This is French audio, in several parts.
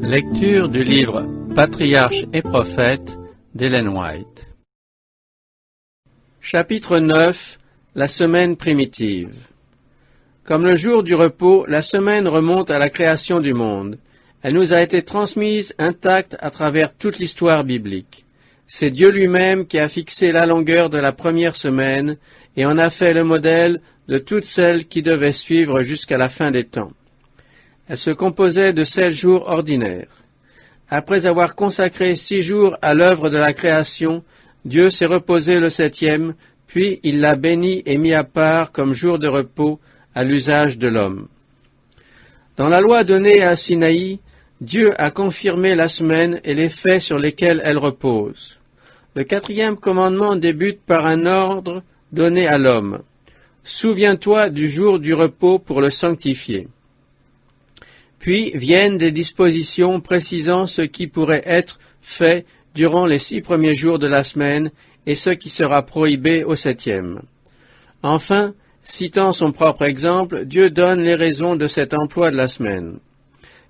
Lecture du livre Patriarches et prophètes d'Ellen White. Chapitre 9. La semaine primitive. Comme le jour du repos, la semaine remonte à la création du monde. Elle nous a été transmise intacte à travers toute l'histoire biblique. C'est Dieu lui-même qui a fixé la longueur de la première semaine et en a fait le modèle de toutes celles qui devaient suivre jusqu'à la fin des temps. Elle se composait de 16 jours ordinaires. Après avoir consacré 6 jours à l'œuvre de la création, Dieu s'est reposé le 7e, puis il l'a béni et mis à part comme jour de repos à l'usage de l'homme. Dans la loi donnée à Sinaï, Dieu a confirmé la semaine et les faits sur lesquels elle repose. Le 4e commandement débute par un ordre donné à l'homme. Souviens-toi du jour du repos pour le sanctifier. Puis viennent des dispositions précisant ce qui pourrait être fait durant les 6 premiers jours de la semaine et ce qui sera prohibé au 7e. Enfin, citant son propre exemple, Dieu donne les raisons de cet emploi de la semaine.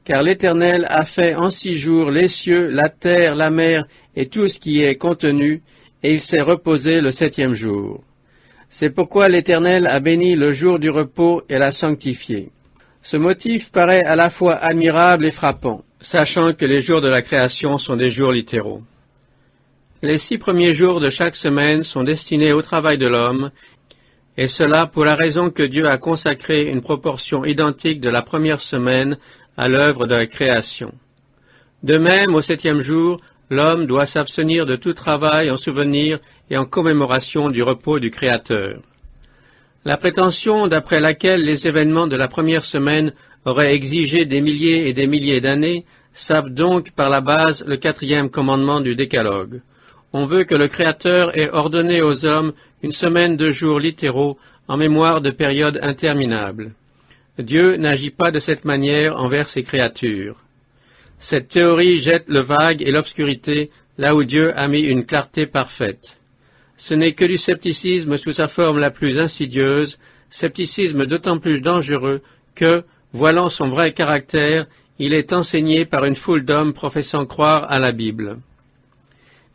Car l'Éternel a fait en 6 jours les cieux, la terre, la mer et tout ce qui y est contenu, et il s'est reposé le 7e jour. C'est pourquoi l'Éternel a béni le jour du repos et l'a sanctifié. Ce motif paraît à la fois admirable et frappant, sachant que les jours de la création sont des jours littéraux. Les 6 premiers jours de chaque semaine sont destinés au travail de l'homme, et cela pour la raison que Dieu a consacré une proportion identique de la première semaine à l'œuvre de la création. De même, au 7e jour, l'homme doit s'abstenir de tout travail en souvenir et en commémoration du repos du Créateur. La prétention d'après laquelle les événements de la première semaine auraient exigé des milliers et des milliers d'années sape donc par la base le 4e commandement du Décalogue. On veut que le Créateur ait ordonné aux hommes une semaine de jours littéraux en mémoire de périodes interminables. Dieu n'agit pas de cette manière envers ses créatures. Cette théorie jette le vague et l'obscurité là où Dieu a mis une clarté parfaite. Ce n'est que du scepticisme sous sa forme la plus insidieuse, scepticisme d'autant plus dangereux que, voilant son vrai caractère, il est enseigné par une foule d'hommes professant croire à la Bible.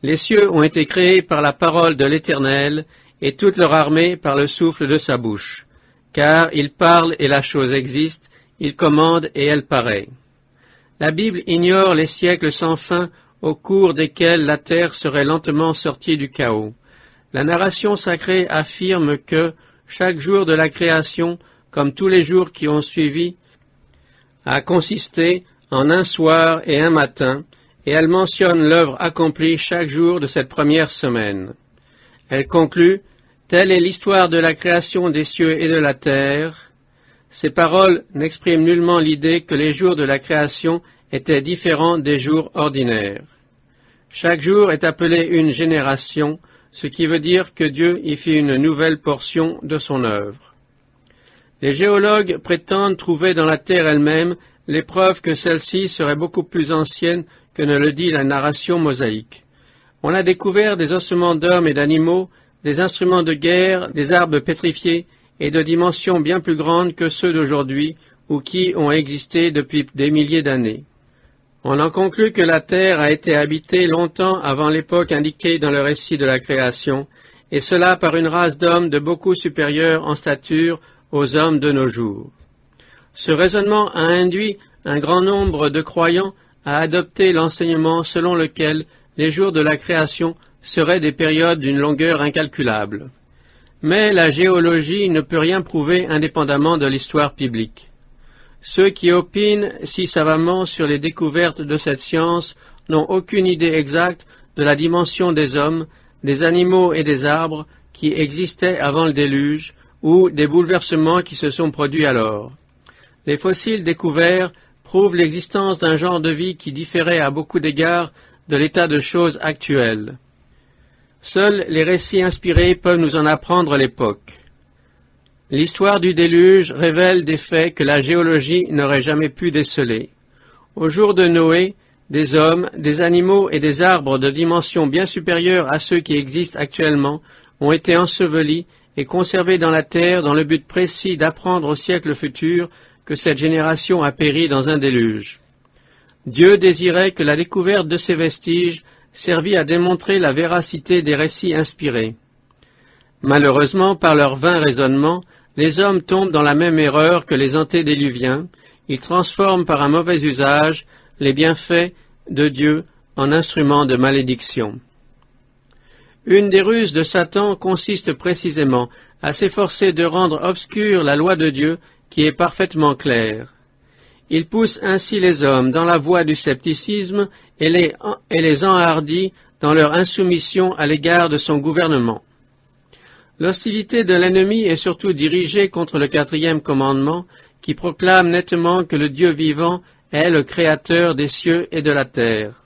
Les cieux ont été créés par la parole de l'Éternel, et toute leur armée par le souffle de sa bouche. Car il parle et la chose existe, il commande et elle paraît. La Bible ignore les siècles sans fin au cours desquels la terre serait lentement sortie du chaos. La narration sacrée affirme que chaque jour de la création, comme tous les jours qui ont suivi, a consisté en un soir et un matin, et elle mentionne l'œuvre accomplie chaque jour de cette première semaine. Elle conclut « Telle est l'histoire de la création des cieux et de la terre ». Ces paroles n'expriment nullement l'idée que les jours de la création étaient différents des jours ordinaires. Chaque jour est appelé une génération, ce qui veut dire que Dieu y fit une nouvelle portion de son œuvre. Les géologues prétendent trouver dans la terre elle-même les preuves que celle-ci serait beaucoup plus ancienne que ne le dit la narration mosaïque. On a découvert des ossements d'hommes et d'animaux, des instruments de guerre, des arbres pétrifiés et de dimensions bien plus grandes que ceux d'aujourd'hui ou qui ont existé depuis des milliers d'années. On en conclut que la terre a été habitée longtemps avant l'époque indiquée dans le récit de la création, et cela par une race d'hommes de beaucoup supérieure en stature aux hommes de nos jours. Ce raisonnement a induit un grand nombre de croyants à adopter l'enseignement selon lequel les jours de la création seraient des périodes d'une longueur incalculable. Mais la géologie ne peut rien prouver indépendamment de l'histoire biblique. Ceux qui opinent si savamment sur les découvertes de cette science n'ont aucune idée exacte de la dimension des hommes, des animaux et des arbres qui existaient avant le déluge ou des bouleversements qui se sont produits alors. Les fossiles découverts prouvent l'existence d'un genre de vie qui différait à beaucoup d'égards de l'état de choses actuel. Seuls les récits inspirés peuvent nous en apprendre l'époque. L'histoire du déluge révèle des faits que la géologie n'aurait jamais pu déceler. Au jour de Noé, des hommes, des animaux et des arbres de dimensions bien supérieures à ceux qui existent actuellement ont été ensevelis et conservés dans la terre dans le but précis d'apprendre au siècle futur que cette génération a péri dans un déluge. Dieu désirait que la découverte de ces vestiges servît à démontrer la véracité des récits inspirés. Malheureusement, par leur vain raisonnement, les hommes tombent dans la même erreur que les antédiluviens. Ils transforment par un mauvais usage les bienfaits de Dieu en instruments de malédiction. Une des ruses de Satan consiste précisément à s'efforcer de rendre obscure la loi de Dieu qui est parfaitement claire. Il pousse ainsi les hommes dans la voie du scepticisme et les enhardit dans leur insoumission à l'égard de son gouvernement. L'hostilité de l'ennemi est surtout dirigée contre le 4e commandement qui proclame nettement que le Dieu vivant est le créateur des cieux et de la terre.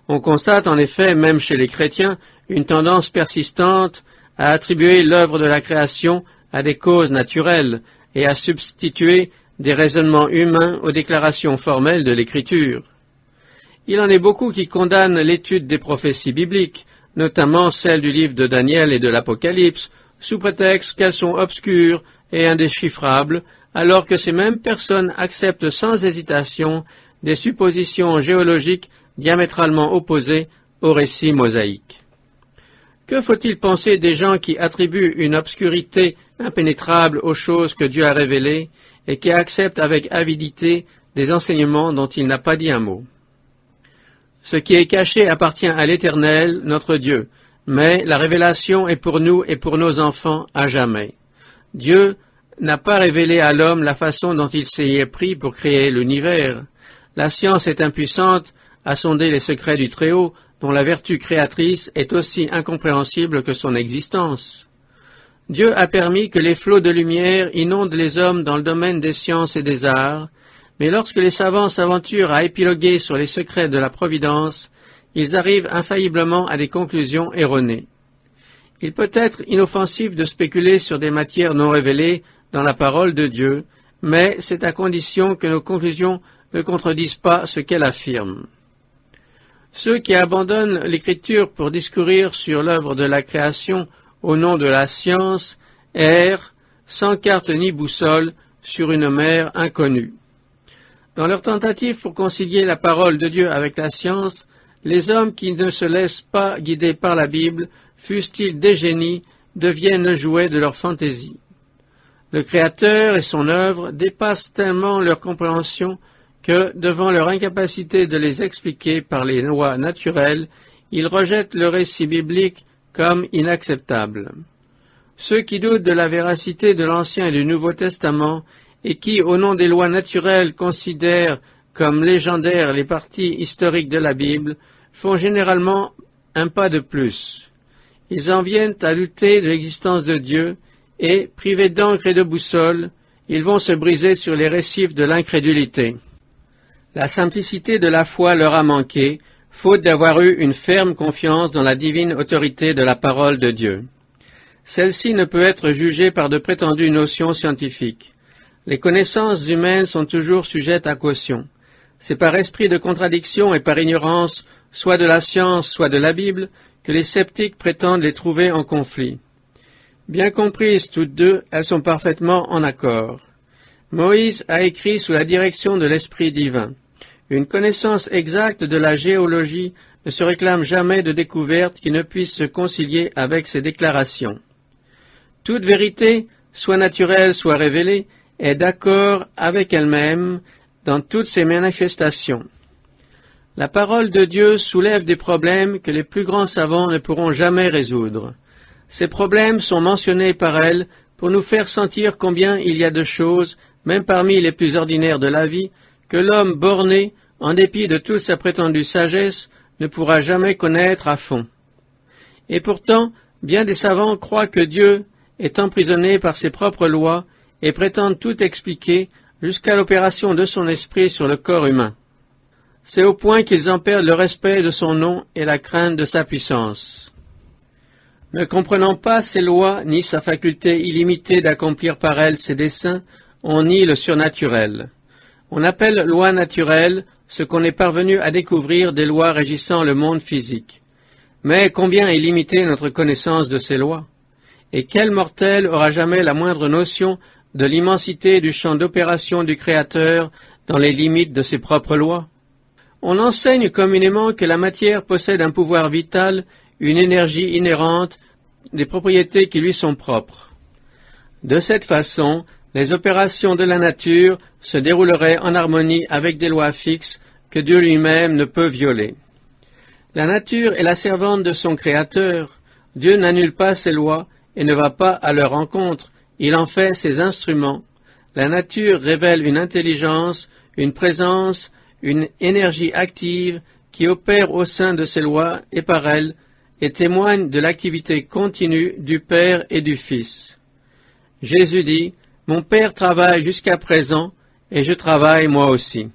On constate en effet, même chez les chrétiens, une tendance persistante à attribuer l'œuvre de la création à des causes naturelles et à substituer des raisonnements humains aux déclarations formelles de l'Écriture. Il en est beaucoup qui condamnent l'étude des prophéties bibliques, notamment celles du livre de Daniel et de l'Apocalypse, sous prétexte qu'elles sont obscures et indéchiffrables, alors que ces mêmes personnes acceptent sans hésitation des suppositions géologiques diamétralement opposées au récit mosaïque. Que faut-il penser des gens qui attribuent une obscurité impénétrable aux choses que Dieu a révélées et qui acceptent avec avidité des enseignements dont il n'a pas dit un mot? Ce qui est caché appartient à l'Éternel, notre Dieu, mais la révélation est pour nous et pour nos enfants à jamais. Dieu n'a pas révélé à l'homme la façon dont il s'y est pris pour créer l'univers. La science est impuissante à sonder les secrets du Très-Haut, dont la vertu créatrice est aussi incompréhensible que son existence. Dieu a permis que les flots de lumière inondent les hommes dans le domaine des sciences et des arts, mais lorsque les savants s'aventurent à épiloguer sur les secrets de la providence, ils arrivent infailliblement à des conclusions erronées. Il peut être inoffensif de spéculer sur des matières non révélées dans la parole de Dieu, mais c'est à condition que nos conclusions ne contredisent pas ce qu'elle affirme. Ceux qui abandonnent l'Écriture pour discourir sur l'œuvre de la création au nom de la science errent, sans carte ni boussole, sur une mer inconnue. Dans leur tentative pour concilier la parole de Dieu avec la science, les hommes qui ne se laissent pas guider par la Bible, fussent-ils des génies, deviennent le jouet de leur fantaisie. Le Créateur et son œuvre dépassent tellement leur compréhension que, devant leur incapacité de les expliquer par les lois naturelles, ils rejettent le récit biblique comme inacceptable. Ceux qui doutent de la véracité de l'Ancien et du Nouveau Testament et qui, au nom des lois naturelles, considèrent comme légendaires les parties historiques de la Bible, font généralement un pas de plus. Ils en viennent à douter de l'existence de Dieu et, privés d'encre et de boussole, ils vont se briser sur les récifs de l'incrédulité. La simplicité de la foi leur a manqué, faute d'avoir eu une ferme confiance dans la divine autorité de la parole de Dieu. Celle-ci ne peut être jugée par de prétendues notions scientifiques. Les connaissances humaines sont toujours sujettes à caution. C'est par esprit de contradiction et par ignorance, soit de la science, soit de la Bible, que les sceptiques prétendent les trouver en conflit. Bien comprises toutes deux, elles sont parfaitement en accord. Moïse a écrit sous la direction de l'Esprit divin. Une connaissance exacte de la géologie ne se réclame jamais de découverte qui ne puisse se concilier avec ses déclarations. Toute vérité, soit naturelle, soit révélée, est d'accord avec elle-même dans toutes ses manifestations. La parole de Dieu soulève des problèmes que les plus grands savants ne pourront jamais résoudre. Ces problèmes sont mentionnés par elle pour nous faire sentir combien il y a de choses, même parmi les plus ordinaires de la vie, que l'homme borné, en dépit de toute sa prétendue sagesse, ne pourra jamais connaître à fond. Et pourtant, bien des savants croient que Dieu est emprisonné par ses propres lois et prétendent tout expliquer jusqu'à l'opération de son esprit sur le corps humain. C'est au point qu'ils en perdent le respect de son nom et la crainte de sa puissance. Ne comprenant pas ses lois ni sa faculté illimitée d'accomplir par elles ses desseins, on nie le surnaturel. On appelle loi naturelle ce qu'on est parvenu à découvrir des lois régissant le monde physique. Mais combien est limitée notre connaissance de ces lois? Et quel mortel aura jamais la moindre notion de l'immensité du champ d'opération du Créateur dans les limites de ses propres lois? On enseigne communément que la matière possède un pouvoir vital, une énergie inhérente, des propriétés qui lui sont propres. De cette façon, les opérations de la nature se dérouleraient en harmonie avec des lois fixes que Dieu lui-même ne peut violer. La nature est la servante de son Créateur. Dieu n'annule pas ses lois et ne va pas à leur encontre, il en fait ses instruments. La nature révèle une intelligence, une présence, une énergie active qui opère au sein de ses lois et par elles, et témoigne de l'activité continue du Père et du Fils. Jésus dit, « Mon Père travaille jusqu'à présent, et je travaille moi aussi. »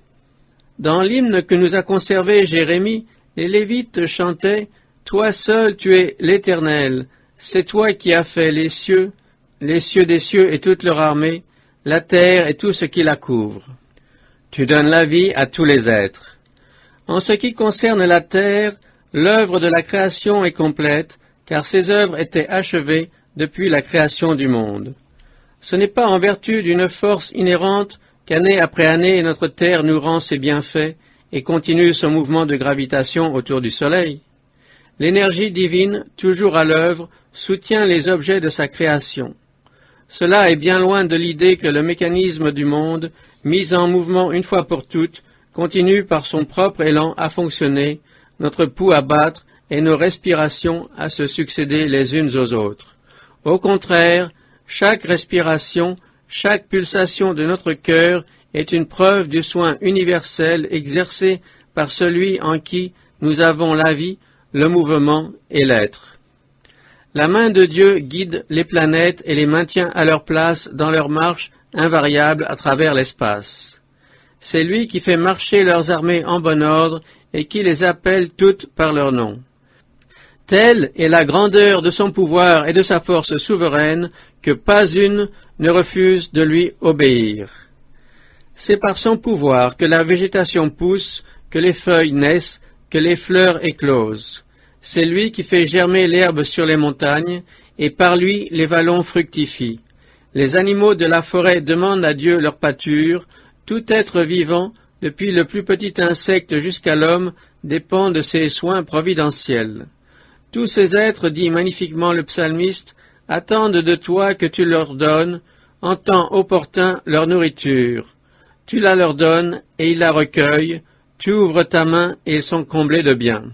Dans l'hymne que nous a conservé Jérémie, les Lévites chantaient « Toi seul tu es l'Éternel, c'est toi qui as fait les cieux des cieux et toute leur armée, la terre et tout ce qui la couvre. Tu donnes la vie à tous les êtres. » En ce qui concerne la terre, l'œuvre de la création est complète, car ces œuvres étaient achevées depuis la création du monde. Ce n'est pas en vertu d'une force inhérente qu'année après année notre terre nous rend ses bienfaits et continue son mouvement de gravitation autour du soleil. L'énergie divine, toujours à l'œuvre, soutient les objets de sa création. Cela est bien loin de l'idée que le mécanisme du monde, mis en mouvement une fois pour toutes, continue par son propre élan à fonctionner, notre pouls à battre et nos respirations à se succéder les unes aux autres. Au contraire, chaque respiration, chaque pulsation de notre cœur est une preuve du soin universel exercé par celui en qui nous avons la vie, le mouvement et l'être. La main de Dieu guide les planètes et les maintient à leur place dans leur marche invariable à travers l'espace. C'est lui qui fait marcher leurs armées en bon ordre et qui les appelle toutes par leur nom. Telle est la grandeur de son pouvoir et de sa force souveraine que pas une ne refuse de lui obéir. C'est par son pouvoir que la végétation pousse, que les feuilles naissent, que les fleurs éclosent. C'est lui qui fait germer l'herbe sur les montagnes, et par lui les vallons fructifient. Les animaux de la forêt demandent à Dieu leur pâture. Tout être vivant, depuis le plus petit insecte jusqu'à l'homme, dépend de ses soins providentiels. Tous ces êtres, dit magnifiquement le psalmiste, attendent de toi que tu leur donnes, en temps opportun, leur nourriture. Tu la leur donnes, et ils la recueillent. Tu ouvres ta main, et ils sont comblés de bien.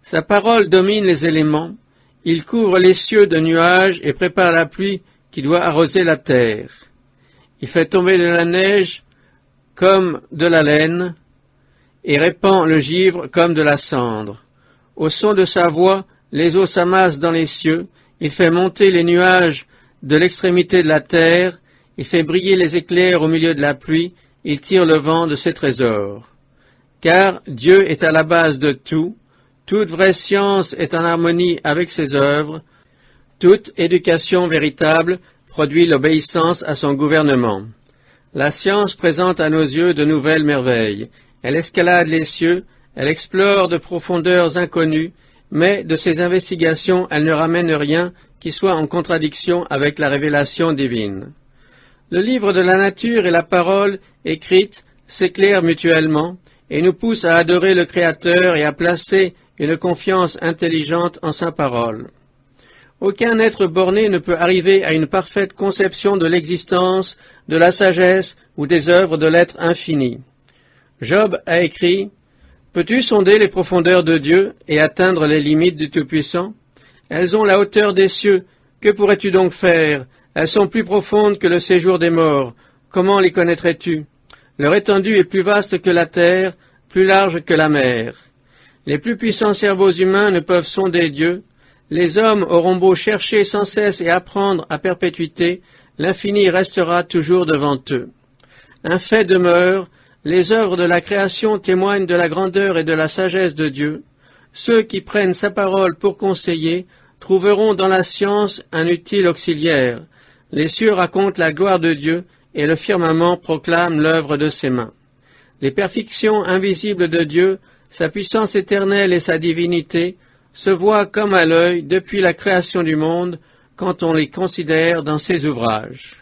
Sa parole domine les éléments. Il couvre les cieux de nuages et prépare la pluie qui doit arroser la terre. Il fait tomber de la neige comme de la laine et répand le givre comme de la cendre. Au son de sa voix, les eaux s'amassent dans les cieux. Il fait monter les nuages de l'extrémité de la terre. Il fait briller les éclairs au milieu de la pluie. Il tire le vent de ses trésors. Car Dieu est à la base de tout. Toute vraie science est en harmonie avec ses œuvres. Toute éducation véritable produit l'obéissance à son gouvernement. La science présente à nos yeux de nouvelles merveilles. Elle escalade les cieux, elle explore de profondeurs inconnues, mais de ses investigations, elle ne ramène rien qui soit en contradiction avec la révélation divine. Le livre de la nature et la parole écrite s'éclairent mutuellement et nous poussent à adorer le Créateur et à placer une confiance intelligente en sa parole. Aucun être borné ne peut arriver à une parfaite conception de l'existence, de la sagesse ou des œuvres de l'être infini. Job a écrit « Peux-tu sonder les profondeurs de Dieu et atteindre les limites du Tout-Puissant? Elles ont la hauteur des cieux. Que pourrais-tu donc faire? Elles sont plus profondes que le séjour des morts. Comment les connaîtrais-tu? Leur étendue est plus vaste que la terre, plus large que la mer. Les plus puissants cerveaux humains ne peuvent sonder Dieu. Les hommes auront beau chercher sans cesse et apprendre à perpétuité, l'infini restera toujours devant eux. Un fait demeure, les œuvres de la création témoignent de la grandeur et de la sagesse de Dieu. Ceux qui prennent sa parole pour conseiller trouveront dans la science un utile auxiliaire. Les cieux racontent la gloire de Dieu et le firmament proclame l'œuvre de ses mains. Les perfections invisibles de Dieu, sa puissance éternelle et sa divinité se voient comme à l'œil depuis la création du monde quand on les considère dans ses ouvrages.